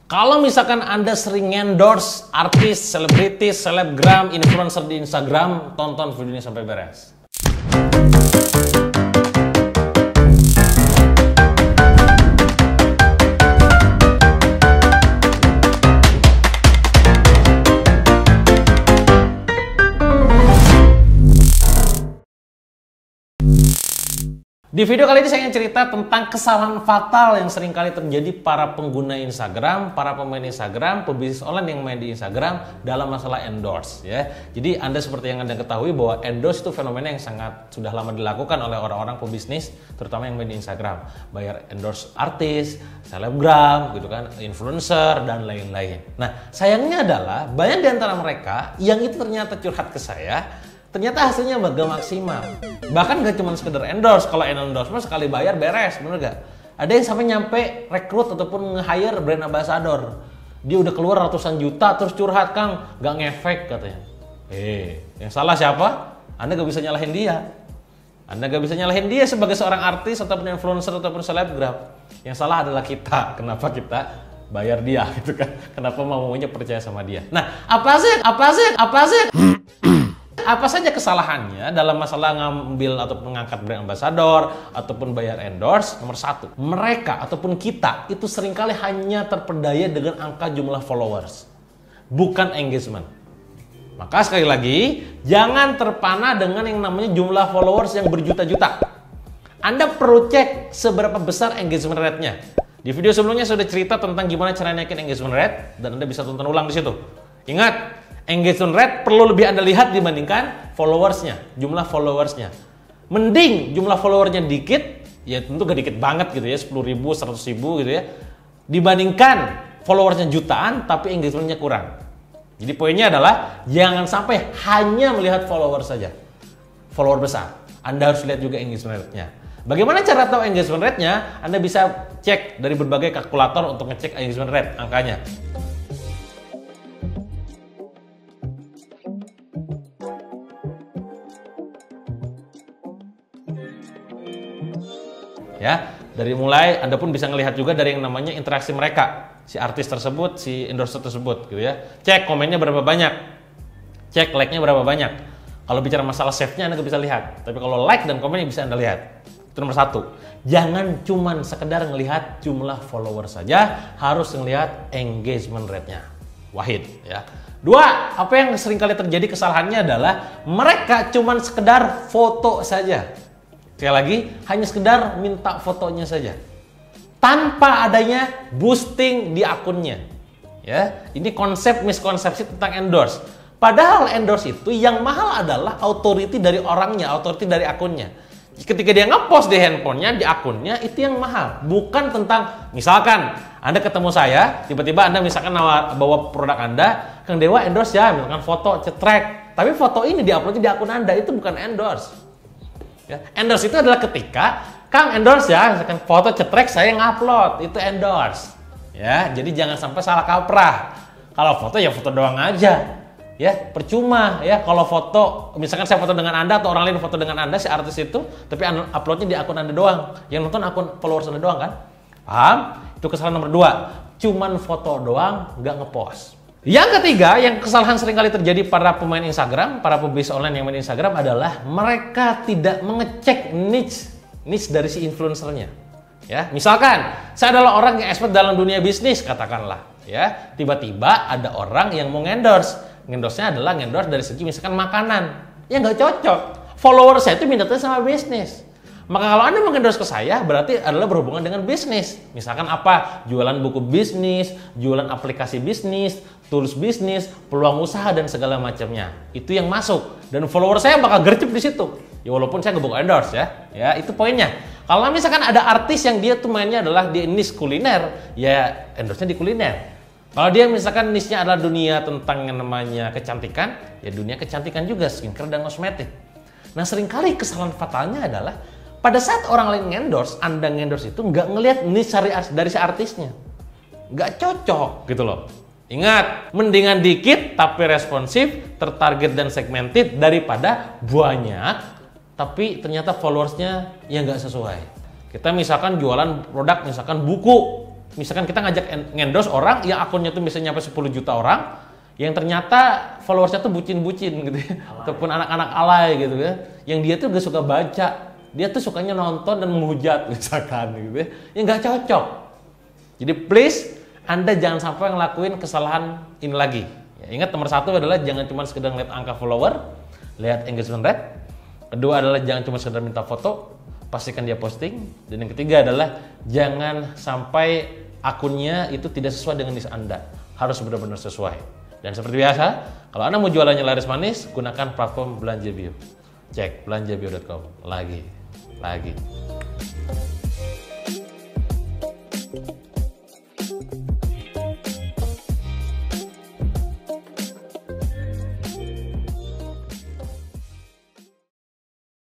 Kalau misalkan Anda sering endorse artis, selebritis, selebgram, influencer di Instagram, tonton video ini sampai beres. Di video kali ini saya ingin cerita tentang kesalahan fatal yang sering kali terjadi para pengguna Instagram, para pemain Instagram, pebisnis online yang main di Instagram dalam masalah endorse ya. Jadi Anda seperti yang Anda ketahui bahwa endorse itu fenomena yang sangat sudah lama dilakukan oleh orang-orang pebisnis, terutama yang main di Instagram. Bayar endorse artis, selebgram gitu kan, influencer dan lain-lain. Nah, sayangnya adalah banyak di antara mereka yang itu ternyata curhat ke saya. Ternyata hasilnya gak maksimal. Bahkan gak cuma sekedar endorse. Kalau endorse mah sekali bayar beres, bener gak? Ada yang sampai nyampe rekrut ataupun nge-hire brand ambassador. Dia udah keluar ratusan juta terus curhat, Kang, gak ngefek katanya. Yang salah siapa? Anda gak bisa nyalahin dia. Anda gak bisa nyalahin dia sebagai seorang artis ataupun influencer ataupun selebgram. Yang salah adalah kita. Kenapa kita bayar dia gitu kan? Kenapa maunya percaya sama dia? Nah, apa saja kesalahannya dalam masalah ngambil ataupun mengangkat brand ambassador ataupun bayar endorse? Nomor satu, mereka ataupun kita itu seringkali hanya terpedaya dengan angka jumlah followers, bukan engagement. Maka sekali lagi, jangan terpana dengan yang namanya jumlah followers yang berjuta-juta. Anda perlu cek seberapa besar engagement rate-nya. Di video sebelumnya saya sudah cerita tentang gimana cara naikin engagement rate dan Anda bisa tonton ulang di situ. Ingat, engagement rate perlu lebih Anda lihat dibandingkan followersnya, jumlah followersnya. Mending jumlah followersnya dikit, ya tentu gak dikit banget gitu ya, 10.000, 100.000 gitu ya, dibandingkan followersnya jutaan tapi engagementnya kurang. Jadi poinnya adalah jangan sampai hanya melihat followers saja, follower besar. Anda harus lihat juga engagement rate-nya. Bagaimana cara tahu engagement rate-nya? Anda bisa cek dari berbagai kalkulator untuk ngecek engagement rate, angkanya. Ya, dari mulai Anda pun bisa ngelihat juga dari yang namanya interaksi mereka, si artis tersebut, si endorser tersebut gitu ya. Cek komennya berapa banyak, cek like-nya berapa banyak. Kalau bicara masalah save-nya Anda nggak bisa lihat, tapi kalau like dan komennya bisa Anda lihat. Itu nomor satu. Jangan cuman sekedar ngelihat jumlah follower saja, harus ngelihat engagement rate-nya. Wahid ya. Dua, apa yang sering kali terjadi kesalahannya adalah mereka cuman sekedar foto saja. Sekali lagi, hanya sekedar minta fotonya saja, tanpa adanya boosting di akunnya. Ya, ini miskonsepsi tentang endorse. Padahal endorse itu yang mahal adalah authority dari orangnya, authority dari akunnya. Ketika dia ngepost di handphonenya, di akunnya, itu yang mahal. Bukan tentang, misalkan Anda ketemu saya, tiba-tiba Anda misalkan bawa produk Anda, Kang Dewa endorse ya, misalkan foto cetrek. Tapi foto ini diupload di akun Anda, itu bukan endorse. Ya, endorse itu adalah ketika Kang endorse ya, misalkan foto cetrek saya ngupload, itu endorse. Ya, jadi jangan sampai salah kaprah. Kalau foto ya foto doang aja. Ya, percuma ya kalau foto, misalkan saya foto dengan Anda atau orang lain foto dengan Anda si artis itu, tapi uploadnya di akun Anda doang. Yang nonton akun followers Anda doang kan? Paham? Itu kesalahan nomor 2. Cuman foto doang, nggak ngepost. Yang ketiga, yang kesalahan seringkali terjadi para pemain Instagram, para pebisnis online yang main Instagram adalah mereka tidak mengecek niche dari si influencernya. Ya, misalkan saya adalah orang yang expert dalam dunia bisnis, katakanlah, ya, tiba-tiba ada orang yang mau ngendorse-nya adalah ngendorse dari segi misalkan makanan, ya nggak cocok. Follower saya itu minatnya sama bisnis. Maka kalau Anda mengendorse ke saya, berarti adalah berhubungan dengan bisnis. Misalkan apa? Jualan buku bisnis, jualan aplikasi bisnis, tools bisnis, peluang usaha, dan segala macamnya. Itu yang masuk. Dan follower saya bakal gercep di situ. Ya walaupun saya nggak buka endorse ya. Ya itu poinnya. Kalau misalkan ada artis yang dia tuh mainnya adalah di niche kuliner, ya endorse-nya di kuliner. Kalau dia misalkan niche-nya adalah dunia tentang yang namanya kecantikan, ya dunia kecantikan juga, skincare dan kosmetik. Nah seringkali kesalahan fatalnya adalah pada saat orang lain ngendorse, Anda ngendorse itu nggak ngelihat niche dari si artisnya. Nggak cocok gitu loh. Ingat, mendingan dikit tapi responsif, tertarget dan segmented daripada banyak tapi ternyata followersnya yang nggak sesuai. Kita misalkan jualan produk, misalkan buku. misalkan kita ngajak endorse orang yang akunnya tuh bisa nyampe 10 juta orang, yang ternyata followersnya tuh bucin-bucin gitu ya, ataupun anak-anak alay gitu ya, yang dia tuh gak suka baca, dia tuh sukanya nonton dan menghujat misalkan gitu ya, yang nggak cocok. Jadi please, Anda jangan sampai ngelakuin kesalahan ini lagi. Ya, ingat nomor 1 adalah jangan cuma sekedar ngeliat angka follower, lihat engagement rate. Kedua adalah jangan cuma sekedar minta foto, pastikan dia posting. Dan yang ketiga adalah jangan sampai akunnya itu tidak sesuai dengan niche Anda, harus benar-benar sesuai. Dan seperti biasa, kalau Anda mau jualannya laris manis, gunakan platform Belanja Bio. Cek belanjabio.com lagi.